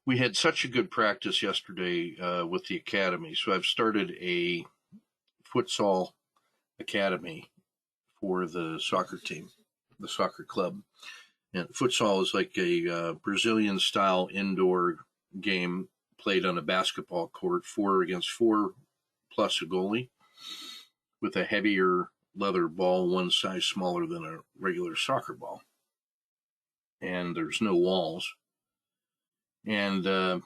we had such a good practice yesterday with the academy. So I've started a futsal academy for the soccer team, the soccer club. And futsal is like a Brazilian-style indoor game played on a basketball court, 4 against 4 plus a goalie, with a heavier leather ball, one size smaller than a regular soccer ball. And there's no walls. And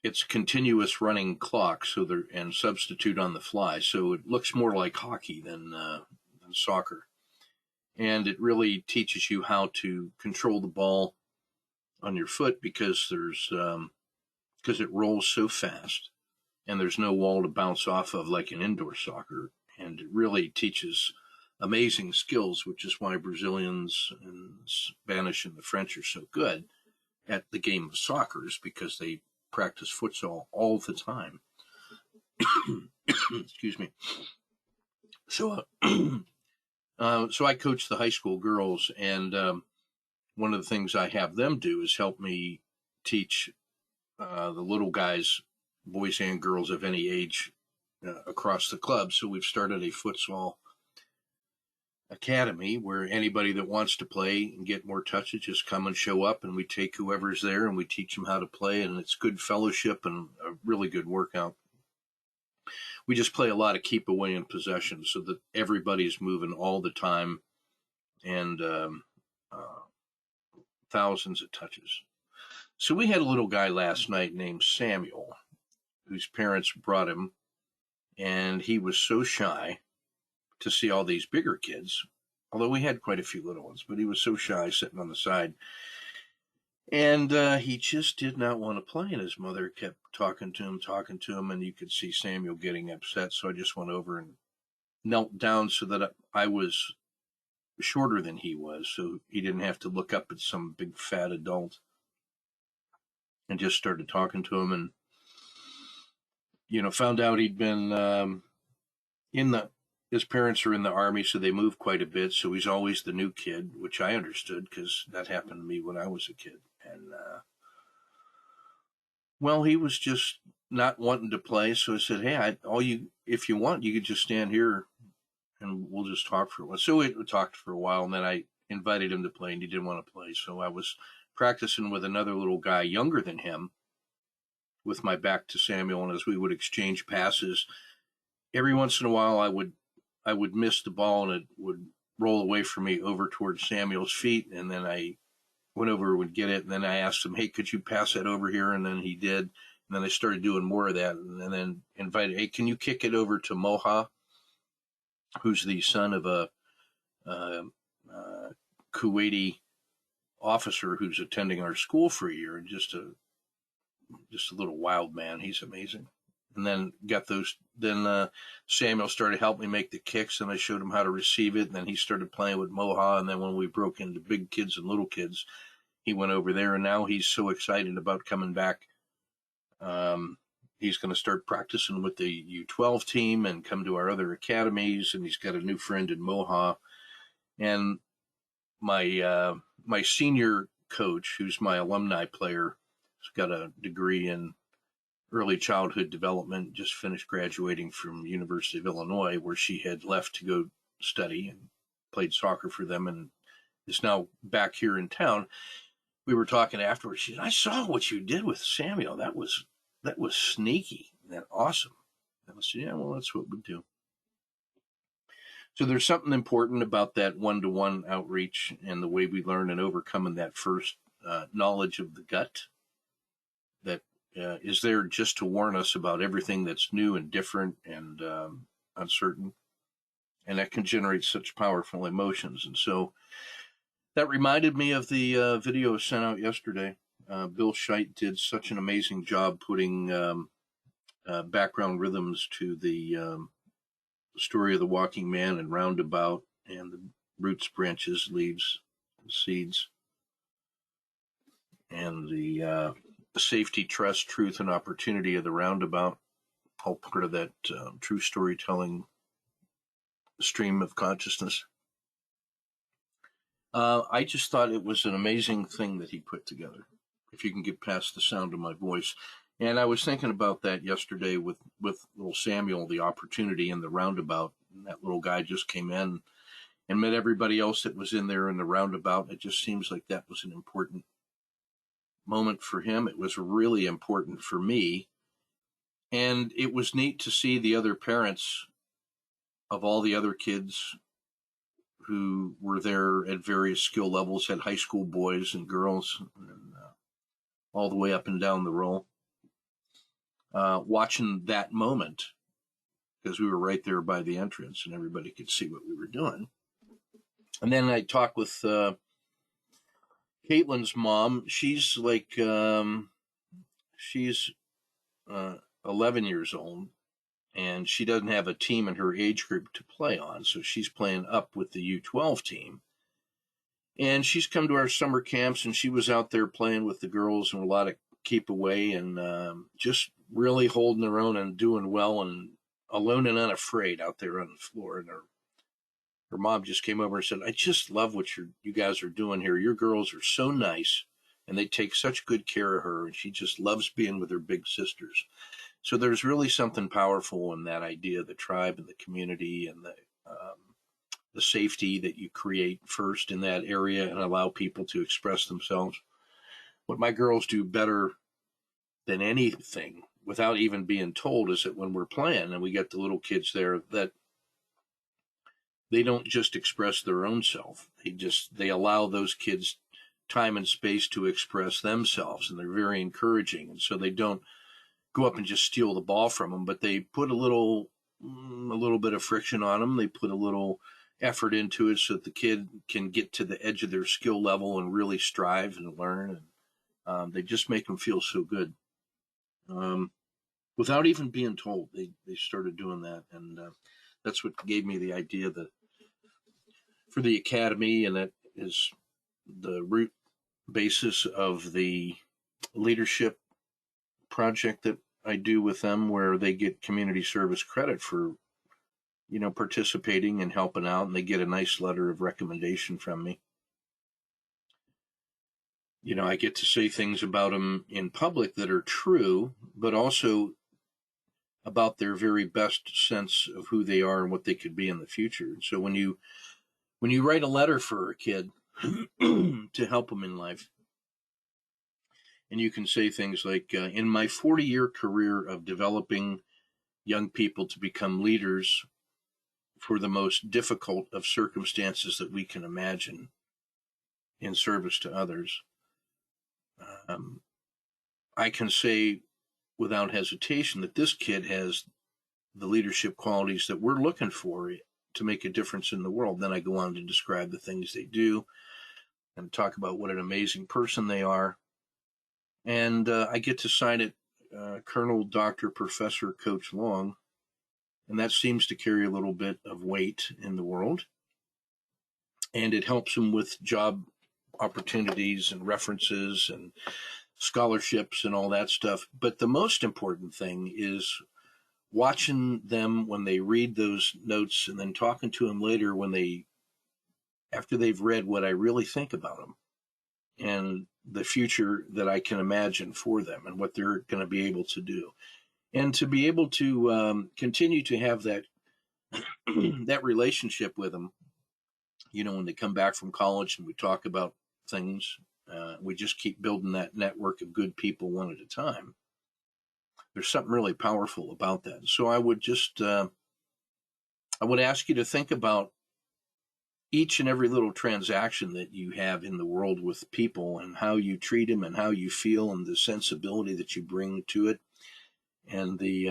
it's continuous running clock, and substitute on the fly. So it looks more like hockey than soccer. And it really teaches you how to control the ball on your foot because it rolls so fast, and there's no wall to bounce off of like an indoor soccer. And it really teaches amazing skills, which is why Brazilians and Spanish and the French are so good at the game of soccer, is because they practice futsal all the time. Excuse me. So I coach the high school girls, and one of the things I have them do is help me teach the little guys, boys and girls of any age, across the club. So we've started a futsal academy where anybody that wants to play and get more touches just come and show up, and we take whoever's there and we teach them how to play, and it's good fellowship and a really good workout. We just play a lot of keep away and possession so that everybody's moving all the time, and thousands of touches. So we had a little guy last night named Samuel, whose parents brought him, and he was so shy to see all these bigger kids, although we had quite a few little ones, but he was so shy sitting on the side. And he just did not want to play, and his mother kept talking to him, and you could see Samuel getting upset. So I just went over and knelt down so that I was shorter than he was, so he didn't have to look up at some big fat adult, and just started talking to him, and found out he'd been his parents are in the Army, so they move quite a bit, so he's always the new kid, which I understood because that happened to me when I was a kid. And he was just not wanting to play, so I said, hey, if you want, you could just stand here and we'll just talk for a while. So we talked for a while, and then I invited him to play, and he didn't want to play. So I was practicing with another little guy younger than him with my back to Samuel, and as we would exchange passes, every once in a while I would miss the ball, and it would roll away from me over towards Samuel's feet, and then I went over and would get it, and then I asked him, hey, could you pass that over here? And then he did, and then I started doing more of that, and then invited, hey, can you kick it over to Moha, who's the son of a Kuwaiti officer who's attending our school for a year, and just a little wild man. He's amazing. And then Samuel started helping me make the kicks, and I showed him how to receive it. And then he started playing with Moha. And then when we broke into big kids and little kids, he went over there. And now he's so excited about coming back. He's going to start practicing with the U12 team and come to our other academies. And he's got a new friend in Moha. And my senior coach, who's my alumni player, has got a degree in early childhood development, just finished graduating from University of Illinois, where she had left to go study and played soccer for them, and is now back here in town. We were talking afterwards. She said, I saw what you did with Samuel. That was sneaky. That awesome. And I said, yeah, well, that's what we do. So there's something important about that one-to-one outreach and the way we learn and overcoming that first knowledge of the gut that is there just to warn us about everything that's new and different and uncertain. And that can generate such powerful emotions. And so that reminded me of the video sent out yesterday. Bill Scheidt did such an amazing job putting background rhythms to the story of the walking man and roundabout and the roots, branches, leaves, and seeds. And the safety, trust, truth, and opportunity of the roundabout, all part of that true storytelling stream of consciousness. I just thought it was an amazing thing that he put together. if you can get past the sound of my voice. And I was thinking about that yesterday with little Samuel, the opportunity in the roundabout. And that little guy just came in and met everybody else that was in there in the roundabout. It just seems like that was an important moment for him. It was really important for me. And it was neat to see the other parents of all the other kids who were there at various skill levels, had high school boys and girls, and all the way up and down the row, watching that moment, because we were right there by the entrance and everybody could see what we were doing. And then I talked with Caitlin's mom. She's like, she's 11 years old, and she doesn't have a team in her age group to play on, so she's playing up with the U12 team. And she's come to our summer camps, and she was out there playing with the girls and a lot of keep away, and just really holding her own and doing well, and alone and unafraid out there on the floor. And her mom just came over and said, "I just love what you guys are doing here. Your girls are so nice, and they take such good care of her, and she just loves being with her big sisters." So there's really something powerful in that idea, the tribe and the community, and the safety that you create first in that area and allow people to express themselves. What my girls do better than anything, without even being told, is that when we're playing and we get the little kids there, that they don't just express their own self. They allow those kids time and space to express themselves, and they're very encouraging. And so they don't go up and just steal the ball from them, but they put a little bit of friction on them. They put a little effort into it so that the kid can get to the edge of their skill level and really strive and learn. And they just make them feel so good. Without even being told, they started doing that. And that's what gave me the idea that for the academy, and that is the root basis of the leadership project that I do with them, where they get community service credit for participating and helping out, and they get a nice letter of recommendation from me. I get to say things about them in public that are true, but also about their very best sense of who they are and what they could be in the future. So when you write a letter for a kid to help them in life, and you can say things like, in my 40-year career of developing young people to become leaders for the most difficult of circumstances that we can imagine in service to others, I can say without hesitation that this kid has the leadership qualities that we're looking for to make a difference in the world. Then I go on to describe the things they do and talk about what an amazing person they are. And I get to sign it, Colonel, Dr., Professor, Coach Long. And that seems to carry a little bit of weight in the world. And it helps them with job opportunities and references and scholarships and all that stuff. But the most important thing is watching them when they read those notes, and then talking to them later after they've read what I really think about them and the future that I can imagine for them and what they're going to be able to do. And to be able to continue to have that that relationship with them, when they come back from college and we talk about things, we just keep building that network of good people one at a time. There's something really powerful about that. So I would ask you to think about each and every little transaction that you have in the world with people, and how you treat them and how you feel, and the sensibility that you bring to it, and the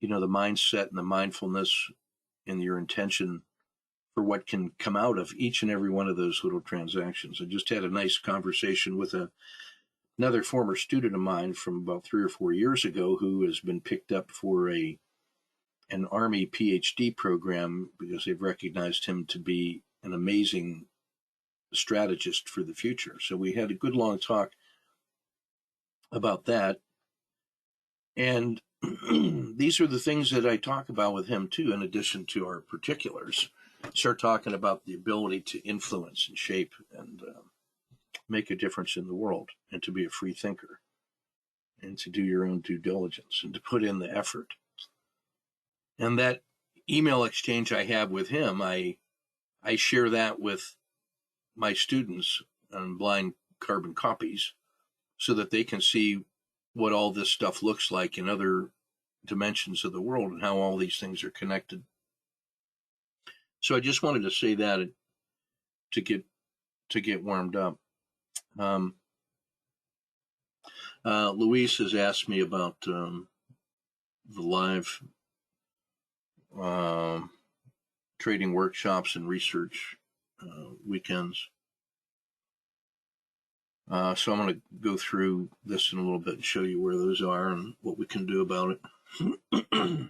the mindset and the mindfulness and your intention for what can come out of each and every one of those little transactions. I just had a nice conversation with another former student of mine from about 3 or 4 years ago, who has been picked up for an Army PhD program because they've recognized him to be an amazing strategist for the future. So we had a good long talk about that. And these are the things that I talk about with him too, in addition to our particulars. Start talking about the ability to influence and shape and make a difference in the world, and to be a free thinker, and to do your own due diligence, and to put in the effort. And that email exchange I have with him, I share that with my students on blind carbon copies so that they can see what all this stuff looks like in other dimensions of the world and how all these things are connected. So I just wanted to say that to get warmed up. Luis has asked me about the live trading workshops and research weekends. So I'm going to go through this in a little bit and show you where those are and what we can do about it.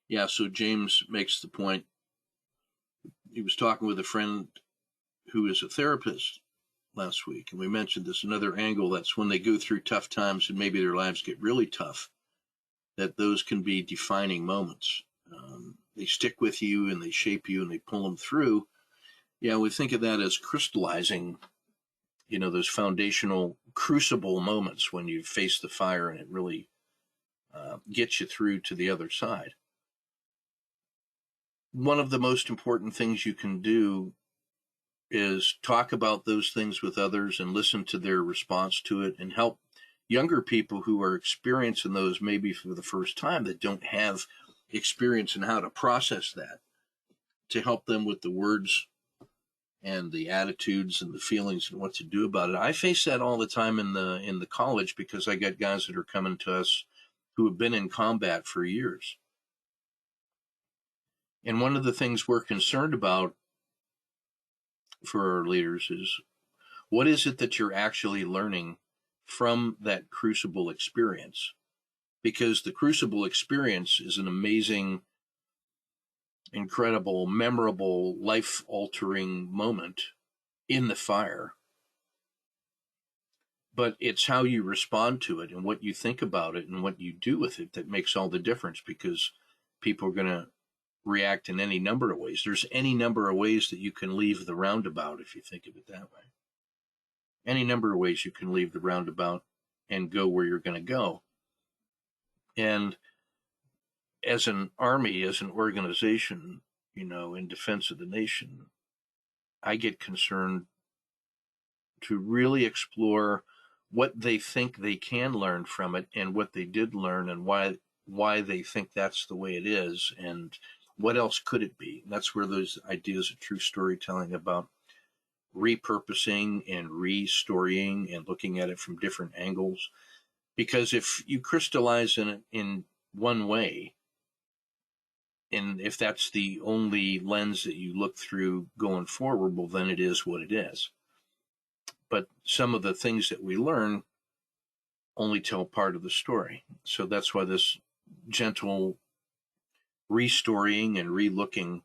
Yeah, so James makes the point. He was talking with a friend who is a therapist last week, and we mentioned this another angle. That's when they go through tough times and maybe their lives get really tough, that those can be defining moments. They stick with you and they shape you and they pull them through. Yeah, we think of that as crystallizing, those foundational crucible moments when you face the fire and it really gets you through to the other side. One of the most important things you can do is talk about those things with others and listen to their response to it, and help younger people who are experiencing those maybe for the first time, that don't have experience in how to process that, to help them with the words and the attitudes and the feelings and what to do about it. I face that all the time in the college, because I got guys that are coming to us who have been in combat for years. And one of the things we're concerned about for our leaders is, what is it that you're actually learning from that crucible experience? Because the crucible experience is an amazing, incredible, memorable, life-altering moment in the fire. But it's how you respond to it and what you think about it and what you do with it that makes all the difference, because people are going to react in any number of ways. There's any number of ways that you can leave the roundabout, if you think of it that way. Any number of ways you can leave the roundabout and go where you're going to go. And as an army, as an organization, in defense of the nation, I get concerned to really explore what they think they can learn from it, and what they did learn, and why they think that's the way it is, and what else could it be. And that's where those ideas of true storytelling, about repurposing and restorying and looking at it from different angles. Because if you crystallize in one way, and if that's the only lens that you look through going forward, well, then it is what it is. But some of the things that we learn only tell part of the story. So that's why this gentle restorying and relooking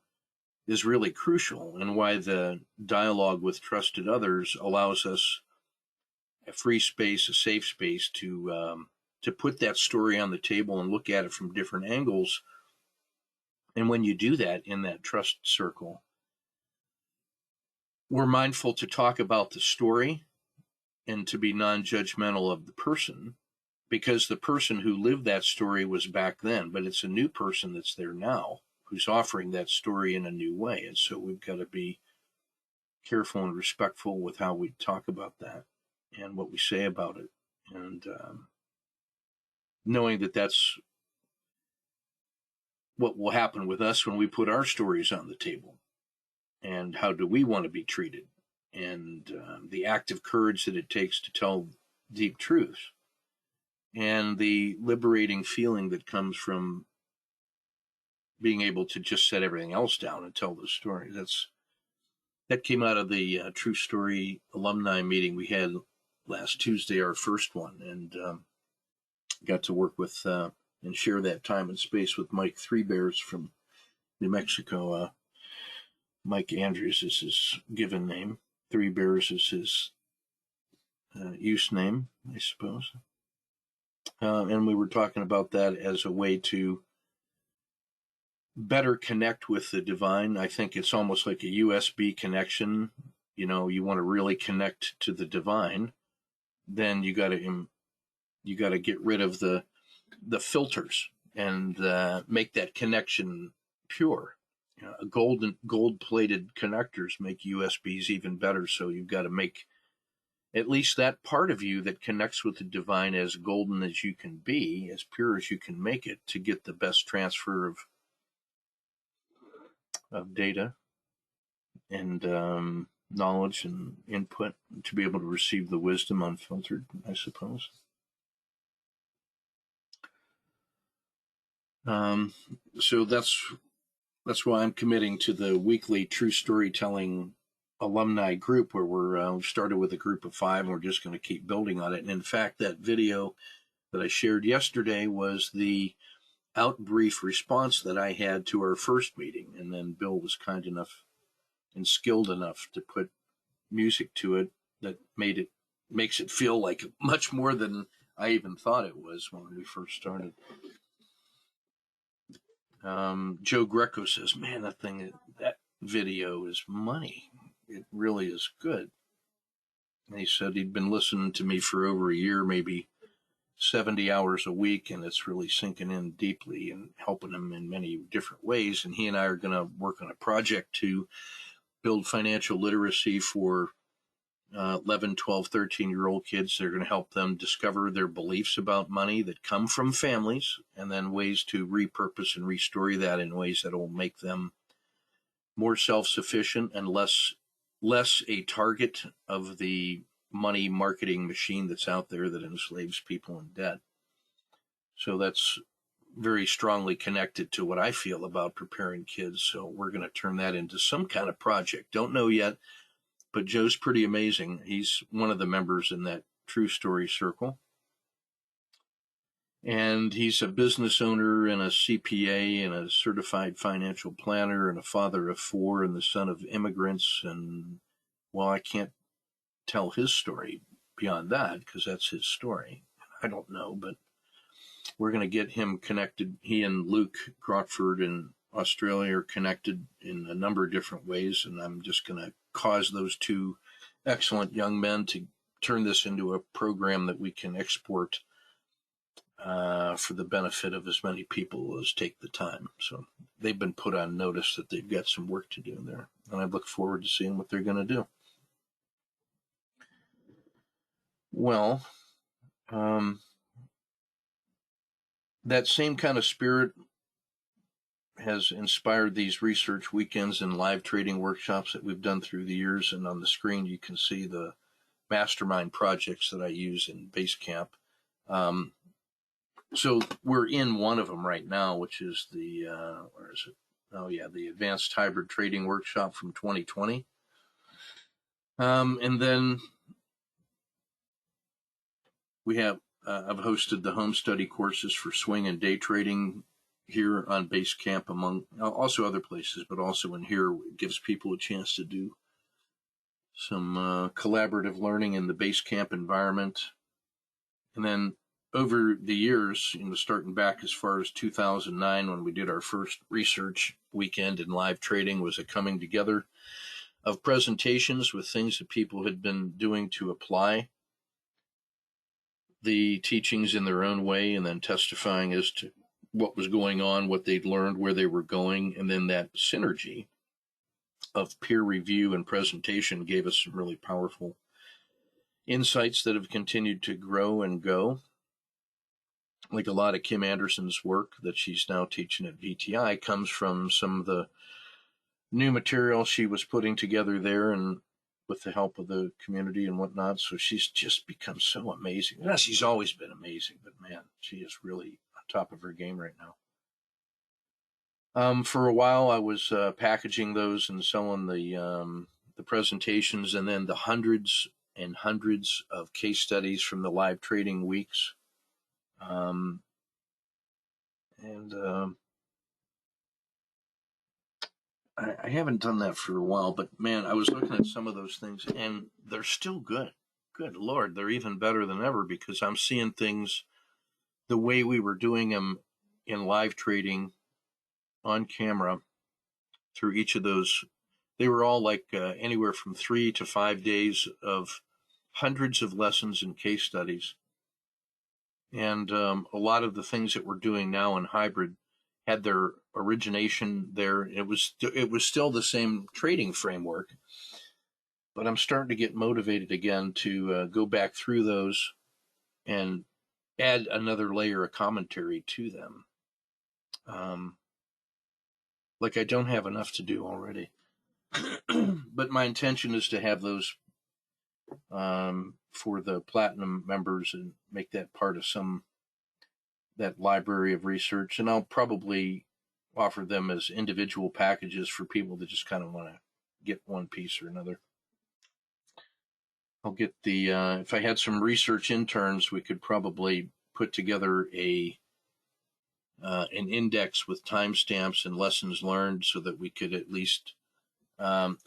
is really crucial, and why the dialogue with trusted others allows us a free space, a safe space to put that story on the table and look at it from different angles. And when you do that in that trust circle, we're mindful to talk about the story and to be non-judgmental of the person, because the person who lived that story was back then, but it's a new person that's there now who's offering that story in a new way. And so we've got to be careful and respectful with how we talk about that and what we say about it. And knowing that that's what will happen with us when we put our stories on the table. And how do we want to be treated? And the active courage that it takes to tell deep truths. And the liberating feeling that comes from being able to just set everything else down and tell the story. That came out of the True Story alumni meeting we had last Tuesday, our first one, and got to work with and share that time and space with Mike Three Bears from New Mexico. Mike Andrews is his given name. Three Bears is his use name, I suppose. And we were talking about that as a way to better connect with the divine. I think it's almost like a USB connection, you want to really connect to the divine, then you got to get rid of the filters and make that connection pure. Gold-plated connectors make USBs even better. So you've got to make at least that part of you that connects with the divine as golden as you can be, as pure as you can make it, to get the best transfer of data and knowledge and input, to be able to receive the wisdom unfiltered, I suppose. So that's why I'm committing to the weekly true storytelling alumni group, where we've started with a group of 5 and we're just going to keep building on it. And in fact, that video that I shared yesterday was the out-brief response that I had to our first meeting. And then Bill was kind enough and skilled enough to put music to it that makes it feel like much more than I even thought it was when we first started. Joe Greco says, man, that video is money. It really is good. And he said he'd been listening to me for over a year, maybe 70 hours a week, and it's really sinking in deeply and helping him in many different ways. And he and I are going to work on a project to build financial literacy for 11, 12, 13-year-old kids. They're going to help them discover their beliefs about money that come from families, and then ways to repurpose and restore that in ways that will make them more self-sufficient and less a target of the money marketing machine that's out there that enslaves people in debt. So that's very strongly connected to what I feel about preparing kids. So we're going to turn that into some kind of project. Don't know yet, but Joe's pretty amazing. He's one of the members in that True Story Circle. And he's a business owner and a CPA and a certified financial planner and a father of 4 and the son of immigrants. And, well, I can't tell his story beyond that because that's his story. I don't know, but we're going to get him connected. He and Luke Crockford in Australia are connected in a number of different ways, and I'm just going to cause those 2 excellent young men to turn this into a program that we can export for the benefit of as many people as take the time. So they've been put on notice that they've got some work to do there, and I look forward to seeing what they're going to do. Well, that same kind of spirit has inspired these research weekends and live trading workshops that we've done through the years. And on the screen, you can see the mastermind projects that I use in Basecamp. So we're in one of them right now, which is the, where is it? Oh yeah, the Advanced Hybrid Trading Workshop from 2020. And then we have, I've hosted the home study courses for swing and day trading here on Basecamp, among also other places, but also in here. It gives people a chance to do some collaborative learning in the Basecamp environment. And then over the years, starting back as far as 2009, when we did our first research weekend in live trading, was a coming together of presentations with things that people had been doing to apply the teachings in their own way, and then testifying as to what was going on, what they'd learned, where they were going. And then that synergy of peer review and presentation gave us some really powerful insights that have continued to grow and go. Like a lot of Kim Anderson's work that she's now teaching at VTI comes from some of the new material she was putting together there, and with the help of the community and whatnot. So she's just become so amazing. Yeah, she's always been amazing, but man, she is really on top of her game right now. For a while, I was packaging those and selling the presentations, and then the hundreds and hundreds of case studies from the live trading weeks. I haven't done that for a while, but man, I was looking at some of those things and they're still good. Good Lord, they're even better than ever, because I'm seeing things the way we were doing them in live trading on camera through each of those They were all like anywhere from 3 to 5 days of hundreds of lessons and case studies. And a lot of the things that we're doing now in hybrid had their origination there. It was still the same trading framework, but I'm starting to get motivated again to go back through those and add another layer of commentary to them. Like I don't have enough to do already. But my intention is to have those for the platinum members and make that part of that library of research. And I'll probably offer them as individual packages for people that just kind of want to get one piece or another. I'll get if I had some research interns, we could probably put together an index with timestamps and lessons learned so that we could at least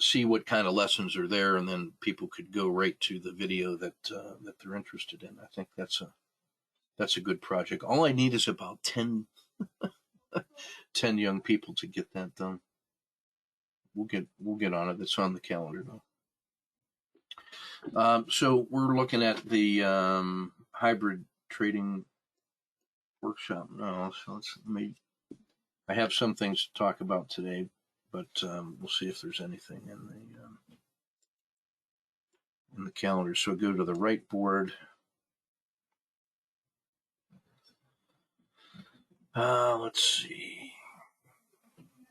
see what kind of lessons are there, and then people could go right to the video that they're interested in. I think that's a good project. All I need is about 10 young people to get that done. We'll get on it. That's on the calendar now. So we're looking at the hybrid trading workshop now. So I have some things to talk about today, but we'll see if there's anything in the calendar. So go to the right board. Let's see.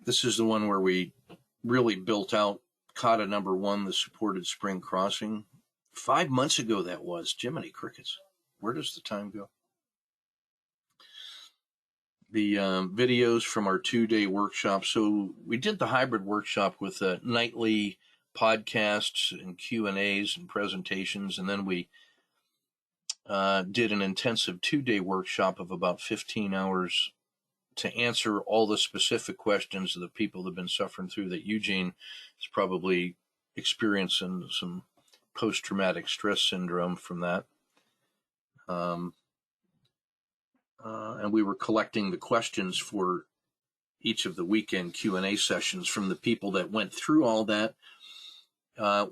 This is the one where we really built out Kata number 1, the supported spring crossing. 5 months ago that was. Jiminy crickets. Where does the time go? The videos from our 2-day workshop. So we did the hybrid workshop with nightly podcasts and Q&As and presentations, and then we did an intensive 2-day workshop of about 15 hours to answer all the specific questions of the people that have been suffering through that. Eugene is probably experiencing some post-traumatic stress syndrome from that. And we were collecting the questions for each of the weekend Q&A sessions from the people that went through all that,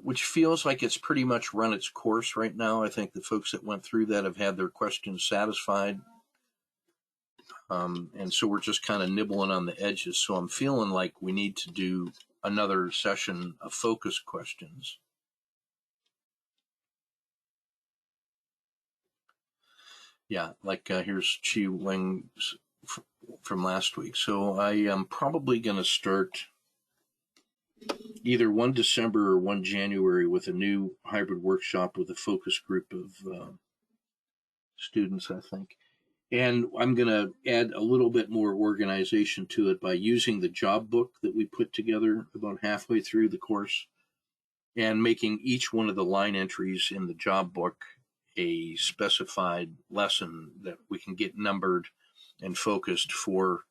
which feels like it's pretty much run its course right now. I think the folks that went through that have had their questions satisfied. And so we're just kind of nibbling on the edges. So I'm feeling like we need to do another session of focus questions. Yeah, like here's Chi Weng from last week. So I am probably going to start either 1 December or 1 January with a new hybrid workshop with a focus group of students, I think. And I'm going to add a little bit more organization to it by using the job book that we put together about halfway through the course and making each one of the line entries in the job book a specified lesson that we can get numbered and focused for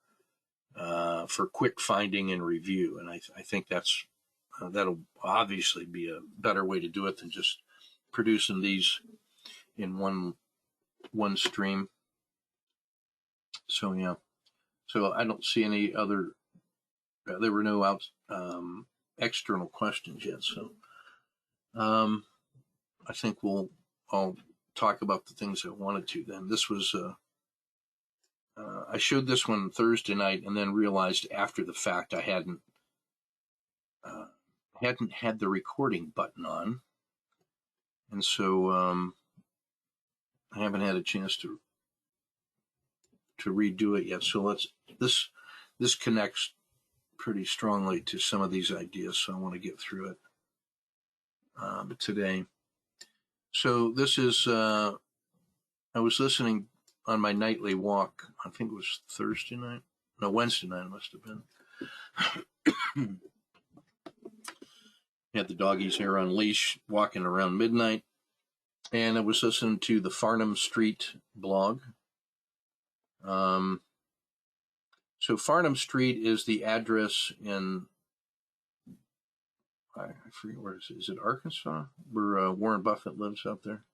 quick finding and review. And I think that'll obviously be a better way to do it than just producing these in one stream. So yeah, so I don't see any other. There were no external questions yet, so I think I'll talk about the things I wanted to. Then this was I showed this one Thursday night, and then realized after the fact I hadn't had the recording button on, and so I haven't had a chance to redo it yet. So this connects pretty strongly to some of these ideas, so I want to get through it today. So this is I was listening on my nightly walk. I think it was Wednesday night it must have been. Had the doggies here on leash walking around midnight, and I was listening to the Farnham Street blog. So Farnham Street is the address in, I forget where it is. Is it Arkansas, where Warren Buffett lives out there?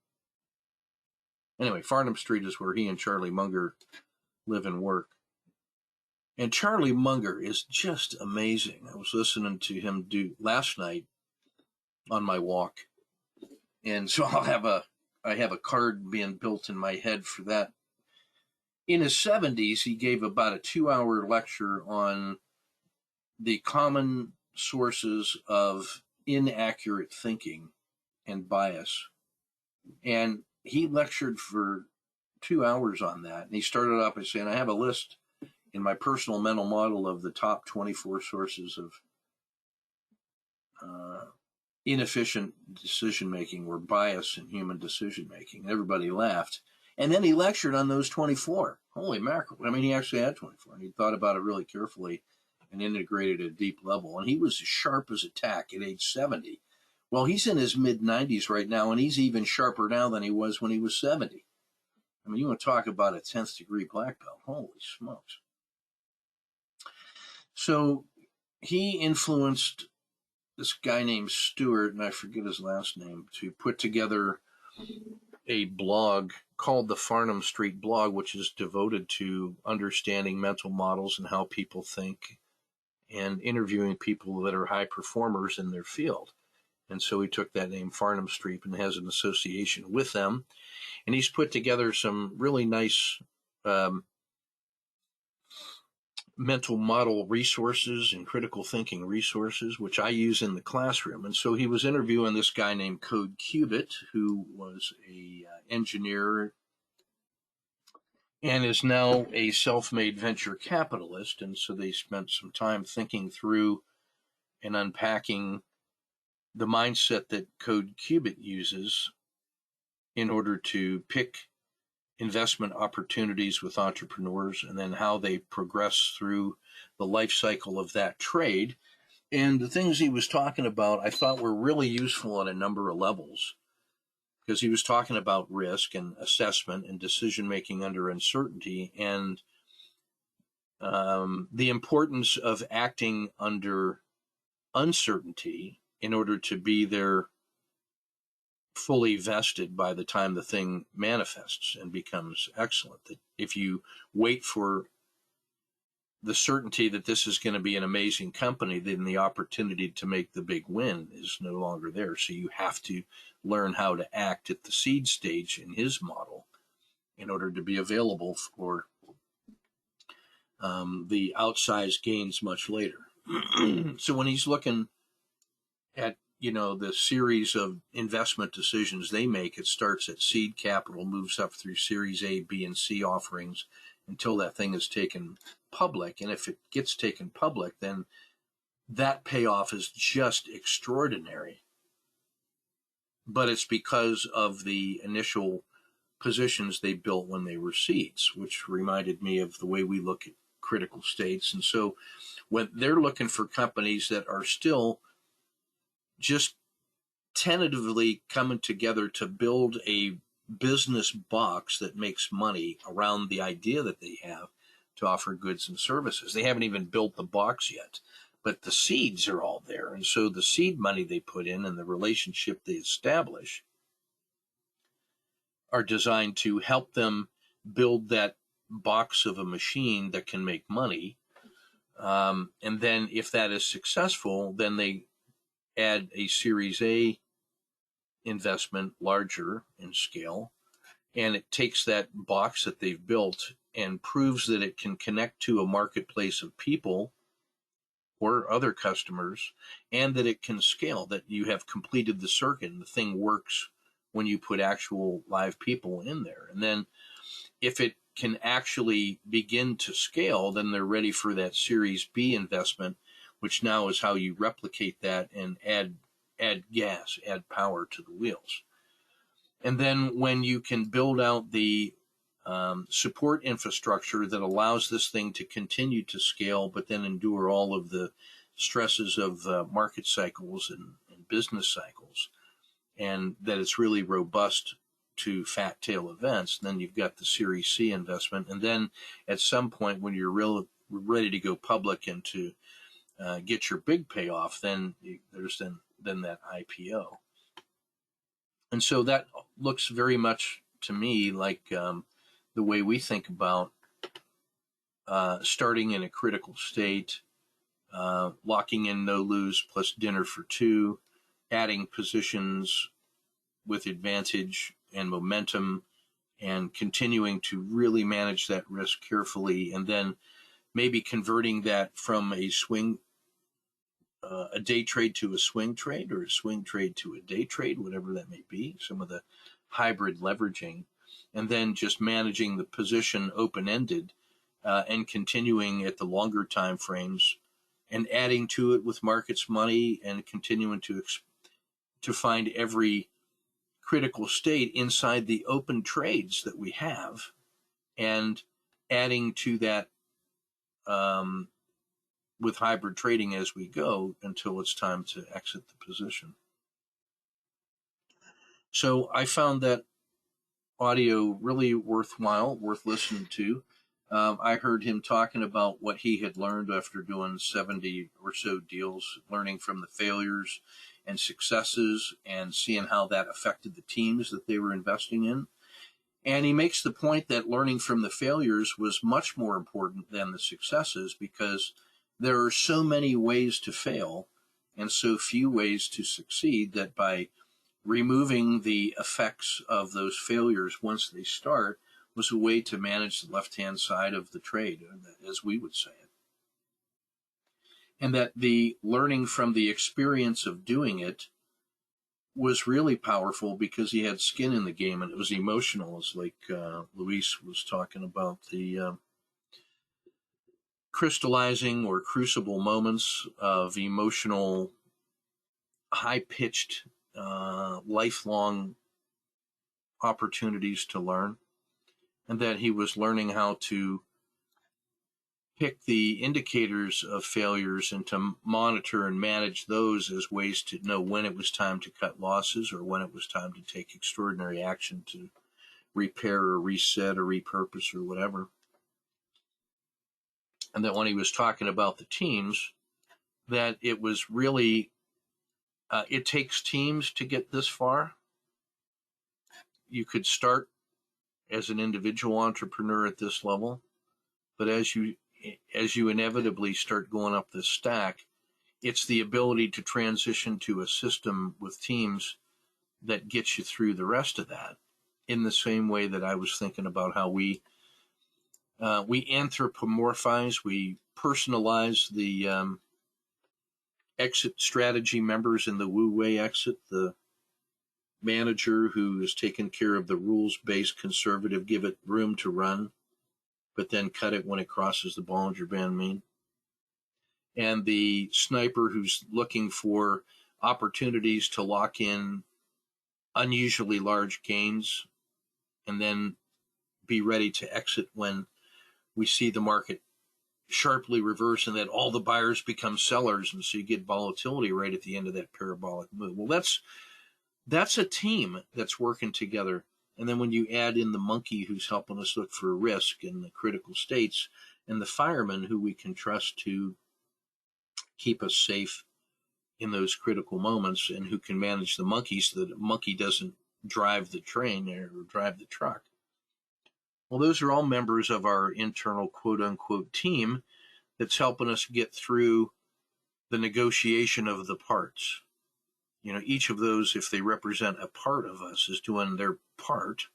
Anyway, Farnham Street is where he and Charlie Munger live and work. And Charlie Munger is just amazing. I was listening to him do last night on my walk. And so I have a card being built in my head for that. In his 70s, he gave about a 2-hour lecture on the common sources of inaccurate thinking and bias. And he lectured for 2 hours on that. And he started off by saying, I have a list in my personal mental model of the top 24 sources of inefficient decision-making or bias in human decision-making. And everybody laughed. And then he lectured on those 24. Holy mackerel. I mean, he actually had 24, and he thought about it really carefully and integrated at a deep level. And he was as sharp as a tack at age 70. Well, he's in his mid-90s right now, and he's even sharper now than he was when he was 70. I mean, you want to talk about a 10th degree black belt. Holy smokes. So he influenced this guy named Stewart, and I forget his last name, to put together a blog called the Farnham Street Blog, which is devoted to understanding mental models and how people think and interviewing people that are high performers in their field. And so he took that name, Farnham Street, and has an association with them. And he's put together some really nice mental model resources and critical thinking resources, which I use in the classroom. And so he was interviewing this guy named Code Cubitt, who was a engineer and is now a self-made venture capitalist. And so they spent some time thinking through and unpacking the mindset that Code Cubitt uses in order to pick investment opportunities with entrepreneurs, and then how they progress through the life cycle of that trade. And the things he was talking about, I thought were really useful on a number of levels, because he was talking about risk and assessment and decision-making under uncertainty, and the importance of acting under uncertainty in order to be there fully vested by the time the thing manifests and becomes excellent. That if you wait for the certainty that this is going to be an amazing company, then the opportunity to make the big win is no longer there. So you have to learn how to act at the seed stage in his model in order to be available for the outsized gains much later. So when he's looking at the series of investment decisions they make, it starts at seed capital, moves up through Series A, B, and C offerings until that thing is taken public. And if it gets taken public, then that payoff is just extraordinary. But it's because of the initial positions they built when they were seeds, which reminded me of the way we look at critical states. And so when they're looking for companies that are still just tentatively coming together to build a business box that makes money around the idea that they have to offer goods and services. They haven't even built the box yet, but the seeds are all there. And so the seed money they put in and the relationship they establish are designed to help them build that box of a machine that can make money. And then if that is successful, then they add a Series A investment, larger in scale, and it takes that box that they've built and proves that it can connect to a marketplace of people or other customers, and that it can scale, that you have completed the circuit and the thing works when you put actual live people in there. And then if it can actually begin to scale, then they're ready for that Series B investment, which now is how you replicate that and add gas, add power to the wheels. And then when you can build out the support infrastructure that allows this thing to continue to scale, but then endure all of the stresses of market cycles and business cycles, and that it's really robust to fat tail events, then you've got the Series C investment. And then at some point when you're ready to go public and to get your big payoff, then there's then that IPO. And so that looks very much to me like the way we think about starting in a critical state, locking in no lose plus dinner for two, adding positions with advantage and momentum, and continuing to really manage that risk carefully, and then maybe converting that from a day trade to a swing trade, or a swing trade to a day trade, whatever that may be, some of the hybrid leveraging, and then just managing the position open-ended, and continuing at the longer time frames and adding to it with markets money, and continuing to find every critical state inside the open trades that we have, and adding to that with hybrid trading as we go until it's time to exit the position. So I found that audio really worthwhile, worth listening to. I heard him talking about what he had learned after doing 70 or so deals, learning from the failures and successes and seeing how that affected the teams that they were investing in. And he makes the point that learning from the failures was much more important than the successes, because there are so many ways to fail and so few ways to succeed, that by removing the effects of those failures once they start was a way to manage the left-hand side of the trade, as we would say it. And that the learning from the experience of doing it was really powerful because he had skin in the game, and it was emotional. It's like Luis was talking about the crystallizing or crucible moments of emotional, high-pitched, lifelong opportunities to learn, and that he was learning how to pick the indicators of failures and to monitor and manage those as ways to know when it was time to cut losses, or when it was time to take extraordinary action to repair or reset or repurpose or whatever. And that when he was talking about the teams, that it was really, it takes teams to get this far. You could start as an individual entrepreneur at this level, but as you inevitably start going up this stack, it's the ability to transition to a system with teams that gets you through the rest of that. In the same way that I was thinking about how we anthropomorphize, we personalize the exit strategy members in the Wu Wei exit, the manager who is taking care of the rules-based conservative, give it room to run, but then cut it when it crosses the Bollinger Band mean. And the sniper who's looking for opportunities to lock in unusually large gains and then be ready to exit when we see the market sharply reverse and that all the buyers become sellers, and so you get volatility right at the end of that parabolic move. Well, that's a team that's working together. And then when you add in the monkey who's helping us look for risk in the critical states, and the fireman who we can trust to keep us safe in those critical moments, and who can manage the monkey so that the monkey doesn't drive the train or drive the truck. Well, those are all members of our internal quote-unquote team that's helping us get through the negotiation of the parts. You know, each of those, if they represent a part of us, is doing their part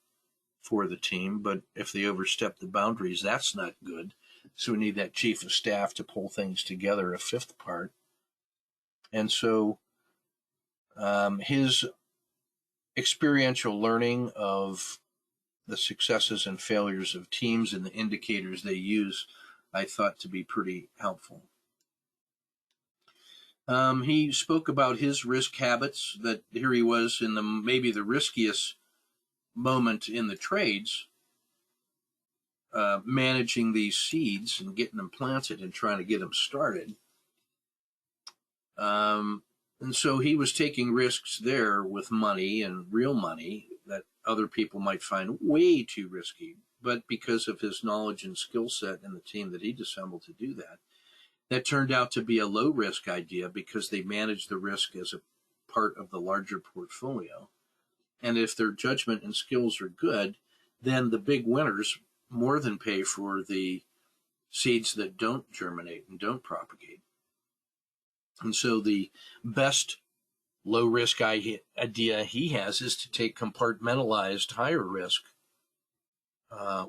for the team. But if they overstep the boundaries, that's not good. So we need that chief of staff to pull things together, a fifth part. And so his experiential learning of the successes and failures of teams and the indicators they use, I thought to be pretty helpful. He spoke about his risk habits, that here he was in maybe the riskiest moment in the trades, managing these seeds and getting them planted and trying to get them started. And so he was taking risks there with money, and real money, that other people might find way too risky. But because of his knowledge and skill set and the team that he'd assembled to do that, that turned out to be a low-risk idea, because they managed the risk as a part of the larger portfolio. And if their judgment and skills are good, then the big winners more than pay for the seeds that don't germinate and don't propagate. And so the best low-risk idea he has is to take compartmentalized higher risk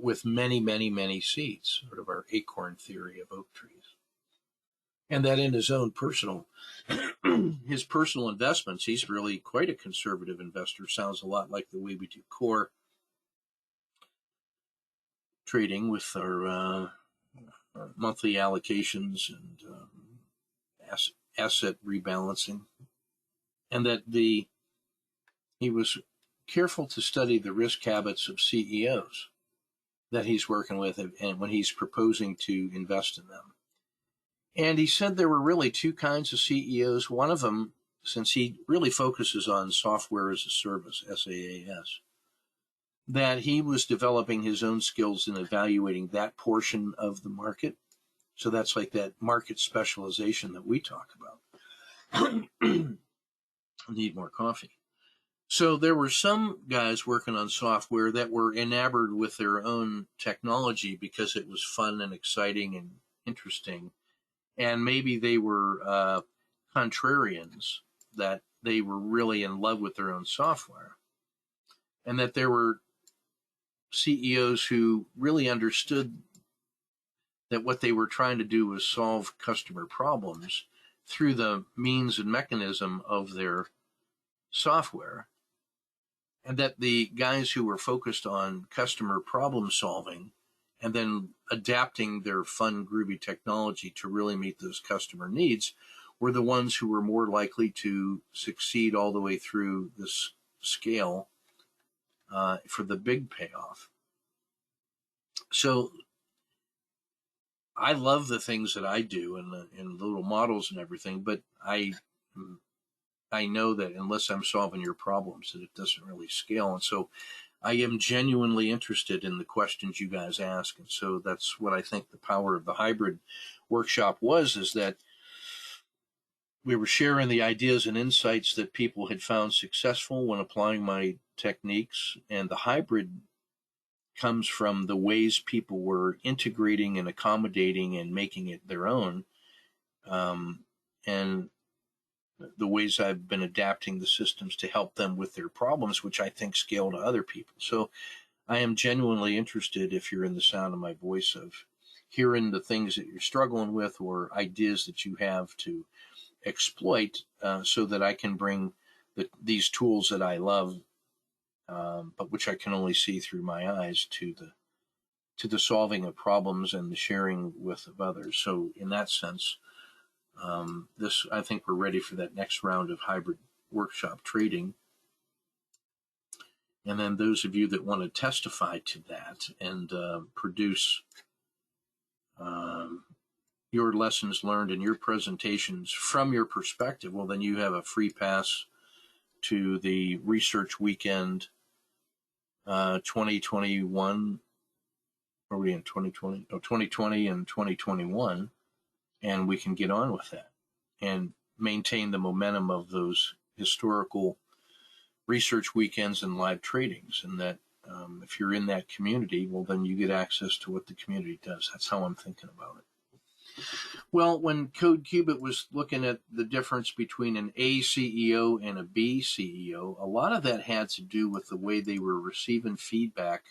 with many, many, many seeds, sort of our acorn theory of oak trees. And that in his own personal, his personal investments, he's really quite a conservative investor. Sounds a lot like the way we do core trading with our monthly allocations and asset rebalancing. And that he was careful to study the risk habits of CEOs that he's working with and when he's proposing to invest in them. And he said there were really two kinds of CEOs. One of them, since he really focuses on software as a service, SaaS, that he was developing his own skills in evaluating that portion of the market. So that's like that market specialization that we talk about. Need more coffee. So there were some guys working on software that were enamored with their own technology because it was fun and exciting and interesting. And maybe they were contrarians, that they were really in love with their own software. And that there were CEOs who really understood that what they were trying to do was solve customer problems through the means and mechanism of their software. And that the guys who were focused on customer problem solving and then adapting their fun, groovy technology to really meet those customer needs were the ones who were more likely to succeed all the way through this scale for the big payoff. So I love the things that I do and the little models and everything, but I know that unless I'm solving your problems, that it doesn't really scale. And so I am genuinely interested in the questions you guys ask. And so that's what I think the power of the hybrid workshop was, is that we were sharing the ideas and insights that people had found successful when applying my techniques. And the hybrid comes from the ways people were integrating and accommodating and making it their own. And the ways I've been adapting the systems to help them with their problems, which I think scale to other people. So I am genuinely interested, if you're in the sound of my voice, of hearing the things that you're struggling with or ideas that you have to exploit so that I can bring these tools that I love, but which I can only see through my eyes, to the solving of problems and the sharing with of others. So in that sense, I think we're ready for that next round of hybrid workshop trading. And then those of you that want to testify to that and produce your lessons learned and your presentations from your perspective, well, then you have a free pass to the Research Weekend 2021. Are we in 2020? Oh, 2020 and 2021. And we can get on with that and maintain the momentum of those historical research weekends and live tradings. And that if you're in that community, well, then you get access to what the community does. That's how I'm thinking about it. Well, when CodeCubit was looking at the difference between an A CEO and a B CEO, a lot of that had to do with the way they were receiving feedback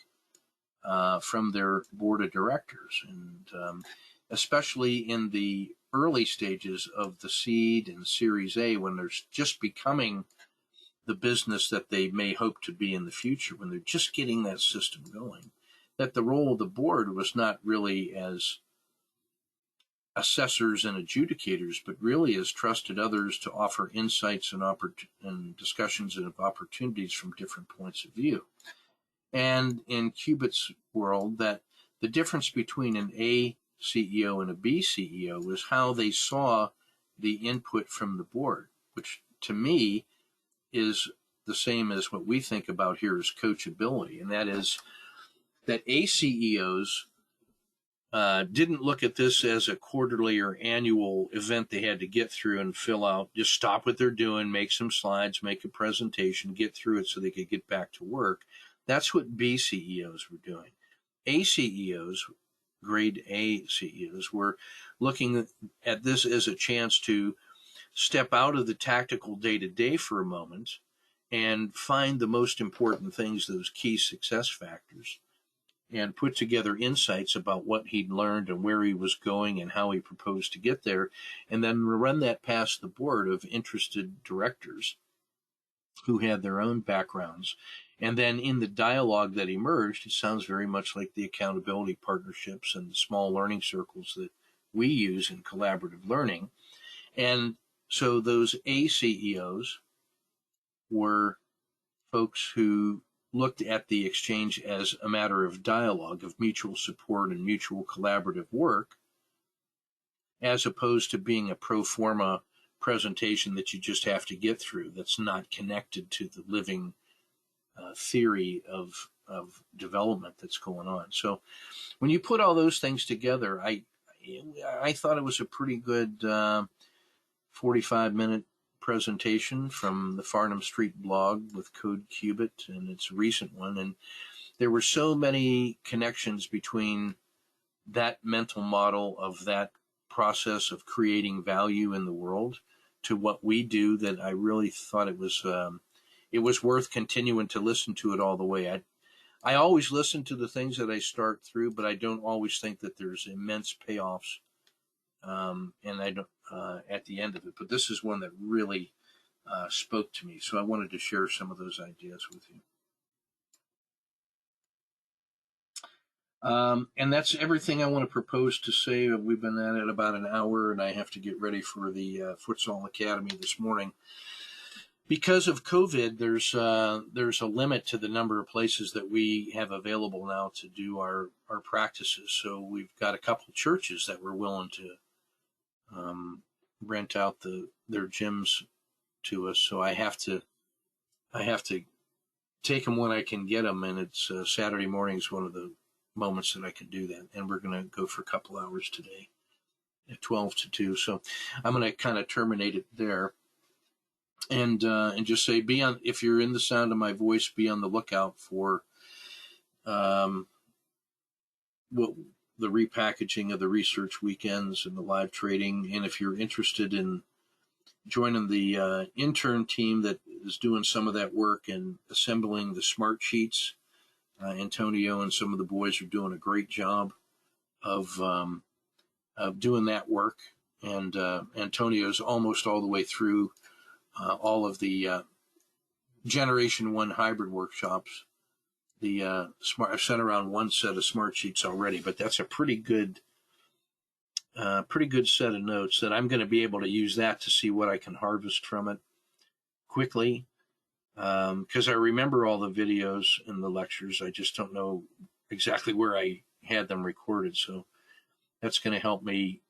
from their board of directors. And especially in the early stages of the seed and Series A, when they're just becoming the business that they may hope to be in the future, when they're just getting that system going, that the role of the board was not really as assessors and adjudicators, but really as trusted others to offer insights and discussions of opportunities from different points of view. And in Cubit's world, that the difference between an A CEO and a B CEO was how they saw the input from the board, which to me is the same as what we think about here as coachability. And that is that A CEOs didn't look at this as a quarterly or annual event they had to get through and fill out, just stop what they're doing, make some slides, make a presentation, get through it so they could get back to work. That's what B CEOs were doing. A CEOs grade A CEOs. We're looking at this as a chance to step out of the tactical day-to-day for a moment and find the most important things, those key success factors, and put together insights about what he'd learned and where he was going and how he proposed to get there, and then run that past the board of interested directors who had their own backgrounds. And then in the dialogue that emerged, it sounds very much like the accountability partnerships and the small learning circles that we use in collaborative learning. And so those A CEOs were folks who looked at the exchange as a matter of dialogue, of mutual support and mutual collaborative work, as opposed to being a pro forma presentation that you just have to get through, that's not connected to the living theory of development that's going on. So when you put all those things together, I thought it was a pretty good 45-minute presentation from the Farnham Street blog with Code Qubit, and it's a recent one. And there were so many connections between that mental model of that process of creating value in the world to what we do that I really thought it was worth continuing to listen to it all the way. I always listen to the things that I start through, but I don't always think that there's immense payoffs and I don't at the end of it. But this is one that really spoke to me, so I wanted to share some of those ideas with you. And that's everything I want to propose to say. We've been at it about an hour, and I have to get ready for the Futsal Academy this morning. Because of COVID, there's a limit to the number of places that we have available now to do our practices. So we've got a couple of churches that were willing to rent out their gyms to us. So I have to take them when I can get them, and it's Saturday morning is one of the moments that I can do that. And we're going to go for a couple hours today at 12 to 2. So I'm going to kind of terminate it there. And just say, if you're in the sound of my voice, be on the lookout for the repackaging of the research weekends and the live trading. And if you're interested in joining the intern team that is doing some of that work and assembling the smart sheets, Antonio and some of the boys are doing a great job of doing that work. And Antonio's almost all the way through all of the Generation 1 hybrid workshops. I've sent around one set of smart sheets already, but that's a pretty good set of notes that I'm going to be able to use that to see what I can harvest from it quickly. Because I remember all the videos and the lectures. I just don't know exactly where I had them recorded. So that's going to help me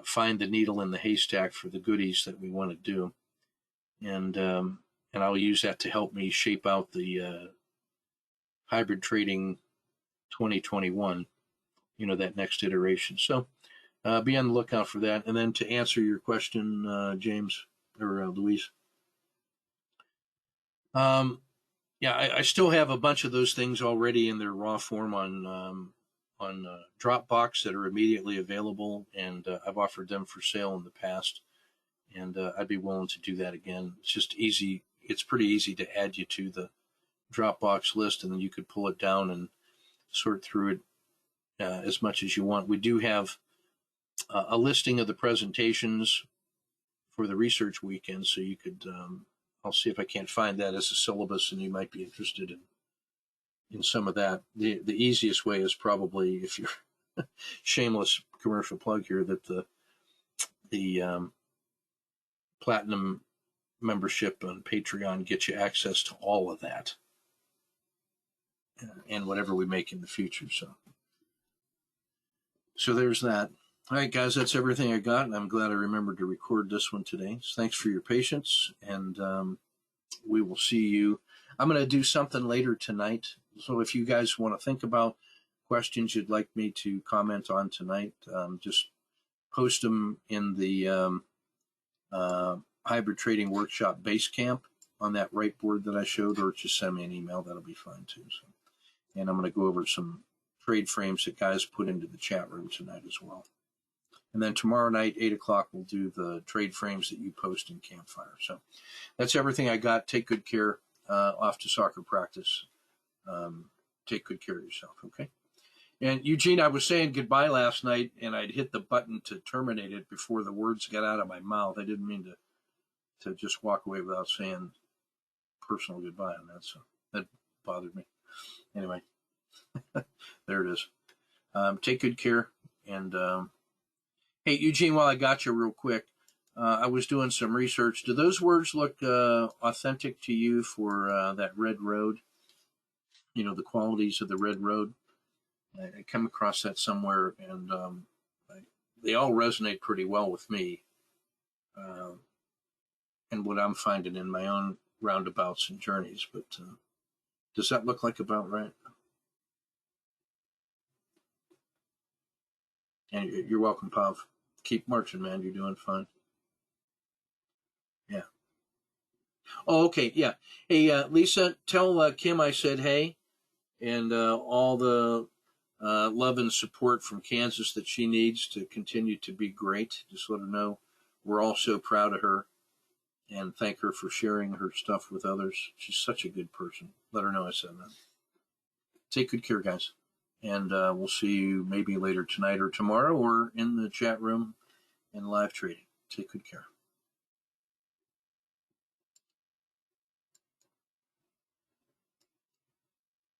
find the needle in the haystack for the goodies that we want to do. And I'll use that to help me shape out the hybrid trading 2021, that next iteration. So be on the lookout for that. And then to answer your question, James or Louise, I still have a bunch of those things already in their raw form on Dropbox that are immediately available, and I've offered them for sale in the past, and I'd be willing to do that again. It's just easy. It's pretty easy to add you to the Dropbox list, and then you could pull it down and sort through it as much as you want. We do have a listing of the presentations for the research weekend, so you could I'll see if I can't find that as a syllabus, and you might be interested in some of that. The easiest way is probably, if you're shameless commercial plug here, that the platinum membership on Patreon gets you access to all of that and whatever we make in the future. So there's that. All right, guys, that's everything I got, and I'm glad I remembered to record this one today. So thanks for your patience, and we will see you. I'm going to do something later tonight. So if you guys want to think about questions you'd like me to comment on tonight, just post them in the hybrid trading workshop base camp on that right board that I showed, or just send me an email. That'll be fine too. So, and I'm going to go over some trade frames that guys put into the chat room tonight as well. And then tomorrow night, 8 o'clock, we'll do the trade frames that you post in Campfire. So that's everything I got. Take good care. Off to soccer practice. Take good care of yourself, okay? And Eugene, I was saying goodbye last night, and I'd hit the button to terminate it before the words got out of my mouth. I didn't mean to just walk away without saying personal goodbye on that, so that bothered me. Anyway, there it is. Take good care. And hey, Eugene, while I got you real quick, I was doing some research. Do those words look authentic to you for that red road? You know, the qualities of the red road? I come across that somewhere, and they all resonate pretty well with me and what I'm finding in my own roundabouts and journeys. But does that look like about right? And you're welcome, Pav. Keep marching, man. You're doing fine. Yeah. Oh, okay. Yeah. Hey, Lisa, tell Kim I said hey, and all the love and support from Kansas that she needs to continue to be great. Just let her know we're all so proud of her, and thank her for sharing her stuff with others. She's such a good person. Let her know I said that. Take good care, guys. And we'll see you maybe later tonight or tomorrow or in the chat room and live trading. Take good care.